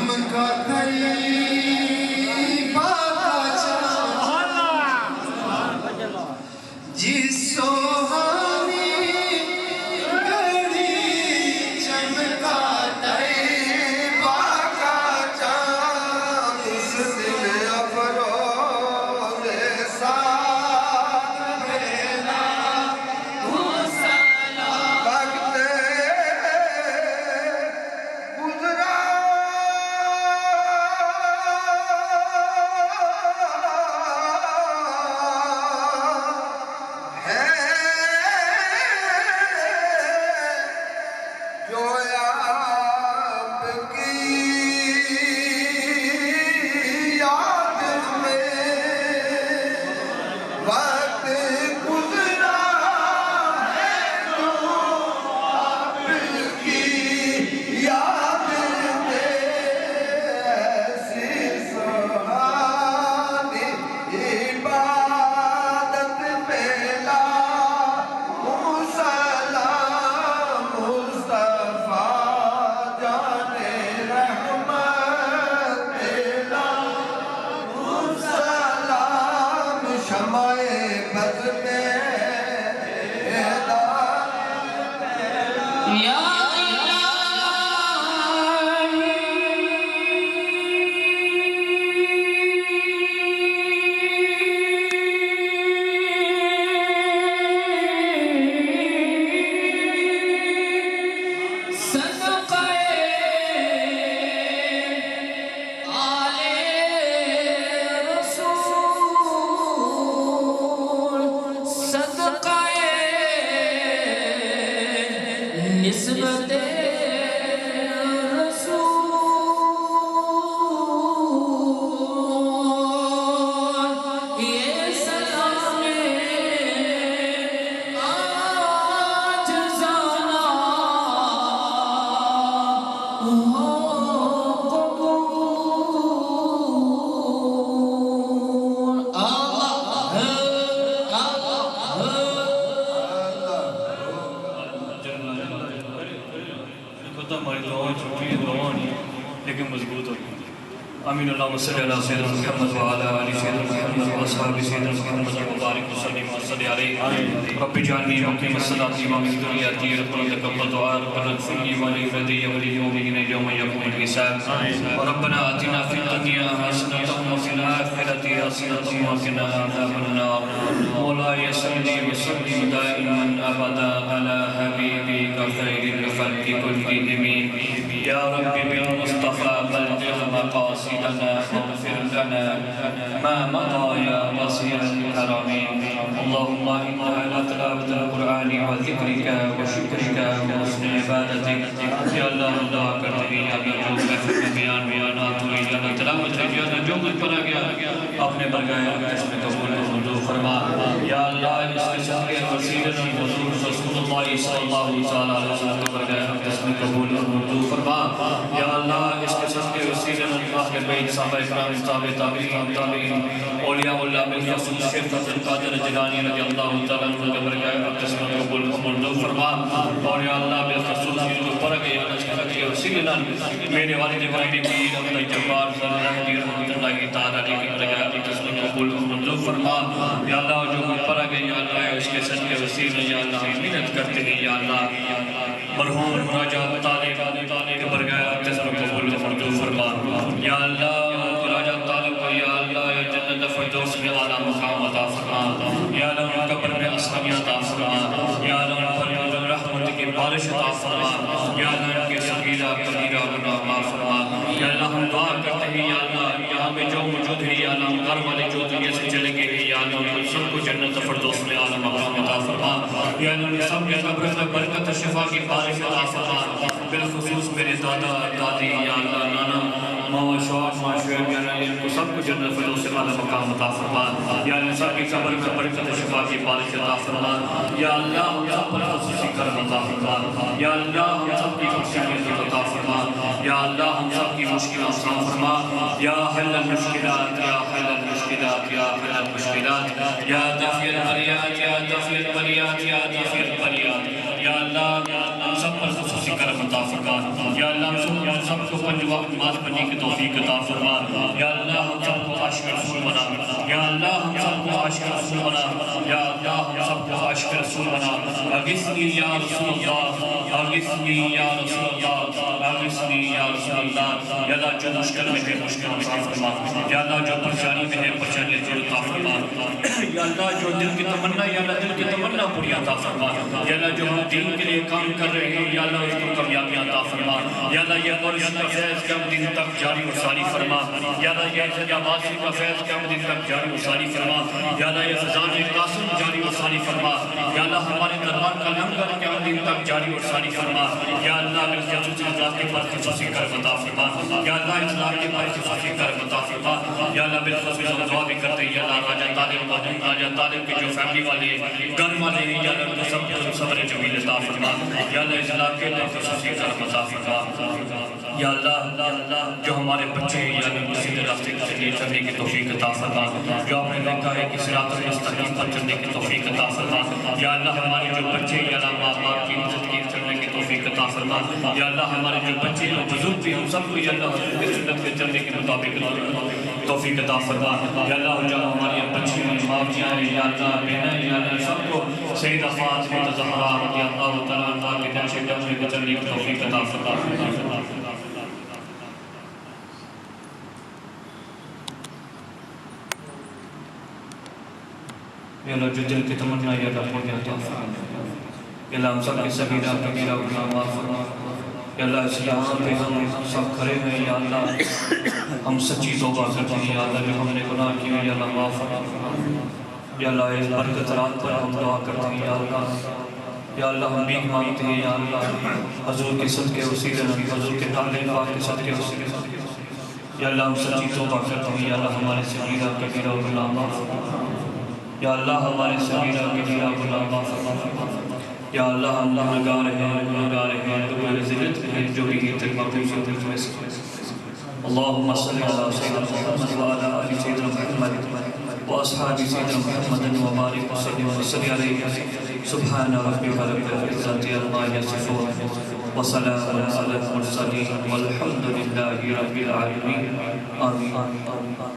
چمکا طیبہ کا چاند جس سوہانی گھڑی چمکا طیبہ کا چاند اس دن افروز ساتھ بیلا وقت گزرا ہے جو آپ کی یاد میں وقت گزرا ہے جو آپ کی یاد میں ایسی سہانی عبادت پہلا سلام مصطفیٰ جان رحمت پہلا سلام شمع بز میں یا نسبت رسول یہ سلام آج زانا ہو قبول ہماری دعائیں چھوٹی ہیں دعائیں نہیں لیکن مضبوط ہوتی ہیں آمین اللہم صلی اللہ سیدنا محمد وعلا علی سیدنا محمد واصحاب سیدنا محمد مبارک وسلم وصلی علیہ رب جعلنی مقیم الصلاۃ ومن ذریتی ربنا تقبل دعاء ربنا اغفر لي ولوالدي وللمؤمنين يوم يقوم الحساب ربنا آتنا في الدنيا حسنة وفي الآخرة حسنة وقنا عذاب النار مولاي صل وسلم دائما أبدا على حبيبك خير الخلق كلهم يا رب بالمصطفى بلغ مقاصدنا واغفر لنا ما مضى يا بصير الحرمين اللهم إنا على تلاوة القرآن وذكرك وشكرك وحسن عبادتك يا الله دعا کرتے ہیں یا اللہ جو محفل میں بیانات ہوئی یا اللہ تلاوت ہے یا اللہ جو کچھ پڑھا گیا اپنے برگاہ اس میں قبول و منظور فرما یا اللہ اس کے صدقے وسیلہ حضور رسول اللہ صلی اللہ علیہ وسلم کے برگاہ اس میں قبول و منظور فرما یا اللہ اس کے صدقے وسیلہ اہل بیت صحابہ اکرام تابعین اولیاء اللہ بالخصوص شیخ عبد القادر جیلانی رضی اللہ تعالیٰ عنہ کے برگاہ اس میں قبول و منظور فرما اور یا اللہ بالخصوص جن کو پڑھ گئے اس کے صدقے وسیلہ میرے والد ابراہیم پیر عبد الجبار صلی رحمۃ اللہ تعالیٰ علیہ کے برگاہ اس میں قبول و منظور فرما یا اللہ جو کچھ پڑھا گئے یا اللہ اس کے صدقے وسیلہ یا اللہ محنت کرتے ہیں یا اللہ مرحوم راجہ طالب کے برگاہ اس میں قبول و منظور فرما یا اللہ راجہ طالب کو یا اللہ جنت فردوس میں اعلیٰ مقام عطا فرما یا اللہ ان قبر میں اسلامیہ عطا فرما یا اللہ ان پر رحمت کی بارش عطا فرما یا اللہ ان کے صغیرہ کبیرہ گناہ معاف فرما یا اللہ ہم دعا کرتے ہیں یا اللہ یہاں پہ جو موجود ہے یا اللہ گھر والے جو دنیا سے چلے گئے ہیں یا اللہ ان سب کو جنت فردوس میں اعلیٰ مقام عطا فرما یا اللہ ان سب کے قبر میں برکت شفا کی بارش عطا فرما بالخصوص میرے دادا دادی یا اللہ نانا ماما شوہر ماں شعیب یا اللہ ان کو سب کو جنت فردوس سے اعلیٰ مقام عطا فرما یا اللہ سب کی قبر میں برکت شفا کی بارش عطا فرما یا اللہ ہم سب پر خصوصی کرم عطا فرما یا اللہ ہم سب کی خوشیاں عطا فرما یا اللہ ہم سب کی مشکلات آسان فرما یا حل المشکلات یا حل المشکلات یا حل المشکلات یا دفع البلیات یا دفع البلیات یا دفع البلیات یا اللہ ہم سب پر خصوصی کرم عطا فرما یا اللہ ہم سب کو 5 وقت نماز پڑھنے کی توفیق عطا فرما یا اللہ ہم سب کو عاشق رسول بنا یا اللہ ہم سب کو عاشق رسول بنا یا اللہ ہم سب کو عاشق رسول بنا اغثنی یا رسول اللہ اغثنی یا رسول اللہ اغثنی یا رسول اللہ یا اللہ جو مشکل میں ہے مشکل عطا فرما یا اللہ جو پریشانی میں ہے پریشانی عطا فرما یا اللہ جو دل کی تمنا یا اللہ دل کی تمنا پوری عطا فرما یا اللہ جو ہم دین کے لیے کام کر رہے ہیں یا اللہ اس کو کامیابی عطا فرما یا اللہ یہ برس کا فیض کم دن تک جاری و ساری فرما یا اللہ یہ جماعتی کا فیض کم دن تک جاری و ساری فرما یا اللہ یہ فضان قاسم جاری و ساری فرما یا اللہ ہمارے دربار کا لنگر کم دن تک جاری و ساری فرما یا اللہ بالخصوص اطلاع کے پر خصوصی کرم عطا فرما یا اللہ اطلاع کے پر خصوصی کرم عطا فرما یا اللہ بالخصوص ہم دعا بھی کرتے ہیں یا اللہ راجہ طالب کی جو فیملی والے گھر والے ہیں یا اللہ کو سب صبر جمیل عطا فرما یا اللہ اطلاع کے پر خصوصی کرم عطا فرما یا اللہ جو ہمارے بچے ہیں یا اللہ کسی راستے کے لیے چلنے کی توفیق عطا فرما جو آپ نے دیکھا ہے کہ صراط المستقیم پر چلنے کی توفیق عطا فرما یا اللہ ہمارے جو بچے ہیں یا اللہ ماں باپ کی عزت کی چلنے کی توفیق عطا فرما یا اللہ ہمارے جو بچے ہیں بزرگ بھی ہم سب کو یا اللہ حضور کی سنت کے چلنے کے مطابق توفیق عطا فرما یا اللہ جو ہماری بچی ہیں ماویاں ہیں یا اللہ بہنیں یا اللہ سب کو سیدہ فاطمہ زہرا رضی اللہ تعالیٰ عنہ کے نقش قدم میں چلنے کی توفیق عطا فرما یا اللہ جو دل کی تمنا یا اللہ پوری عطا فرما یا اللہ ہم سب کے صغیرہ کبیرہ گناہ معاف فرما یا اللہ اس یہاں پہ ہم سب کھڑے ہیں یا اللہ ہم سچی توبہ کرتے ہیں یا اللہ جو ہم نے گناہ کیے یا اللہ معاف فرما یا اللہ اس برکت رات پر ہم دعا کرتے ہیں یا اللہ ہم بھی مانگتے ہیں یا اللہ حضور کے صدقے وسیلے حضور کے تعلیم پاک کے صدقے وسیلے یا اللہ ہم سچی توبہ کرتے ہیں یا اللہ ہمارے صغیرہ کبیرہ گناہ معاف فرما یا اللہ ہمارے صغیرہ کبیرہ گناہ معاف فرما یا اللہ ہم گناہگار ہیں تمہاری ذلت میں جو بھی تک مقبول سے تجھ میں سے اللہم صلی علی سیدنا محمد وعلی آل سیدنا محمد واصحاب سیدنا محمد وبارک وسلم وصلی علیہ سبحان ربک رب العزۃ عما یصفون وسلام علی المرسلین والحمد للہ رب العالمین آمین